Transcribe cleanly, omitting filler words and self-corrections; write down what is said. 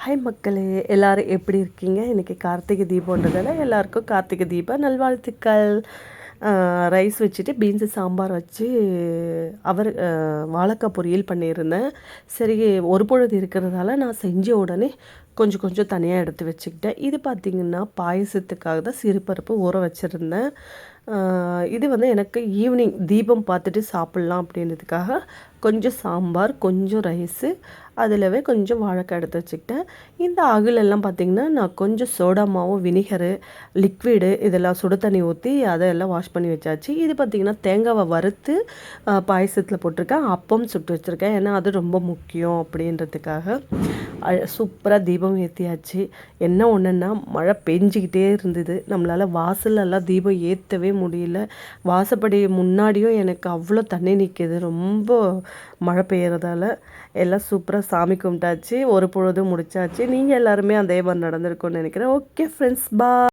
Hi மக்களே, எல்லோரும் எப்படி இருக்கீங்க? இன்றைக்கி கார்த்திகை தீபன்றதால எல்லாருக்கும் கார்த்திகை தீப நல்வாழ்த்துக்கள். ரைஸ் வச்சுட்டு பீன்ஸு சாம்பார் வச்சு வாழைக்காய் பொரியல் பண்ணியிருந்தேன். சரி, ஒரு பொழுது இருக்கிறதால நான் செஞ்ச உடனே கொஞ்சம் கொஞ்சம் தனியாக எடுத்து வச்சுக்கிட்டேன். இது பார்த்திங்கன்னா பாயசத்துக்காக தான் சிறுபருப்பு ஊற வச்சுருந்தேன். இது எனக்கு ஈவினிங் தீபம் பார்த்துட்டு சாப்பிட்லாம் அப்படின்றதுக்காக கொஞ்சம் சாம்பார், கொஞ்சம் ரைஸு, அதிலவே கொஞ்சம் வாழைக்காய் எடுத்து வச்சுக்கிட்டேன். இந்த அகிலெல்லாம் பார்த்திங்கன்னா நான் கொஞ்சம் சோடா மாவும் வினிகரு லிக்விடு இதெல்லாம் சுடு தண்ணி ஊற்றி அதெல்லாம் வாஷ் பண்ணி வச்சாச்சு. இது பார்த்திங்கன்னா தேங்காவை வறுத்து பாயசத்தில் போட்டிருக்கேன். அப்பம் சுட்டு வச்சுருக்கேன், ஏன்னா அது ரொம்ப முக்கியம் அப்படின்றதுக்காக. சூப்பராக தீபம் ஏற்றியாச்சு. என்ன ஒன்றுன்னா மழை பெஞ்சிக்கிட்டே இருந்தது, நம்மளால் வாசலெல்லாம் தீபம் ஏற்றவே முடியல. வாசப்படி முன்னாடியும் எனக்கு அவ்வளோ தண்ணி நிற்கிது, ரொம்ப மழை பெய்யறதால. எல்லாம் சூப்பராக சாமி கும்பிட்டாச்சு, ஒரு பொழுதும் முடிச்சாச்சு. நீங்கள் எல்லாருமே அதே மாதிரி நடந்திருக்கும்னு நினைக்கிறேன். ஓகே ஃப்ரெண்ட்ஸ், பா.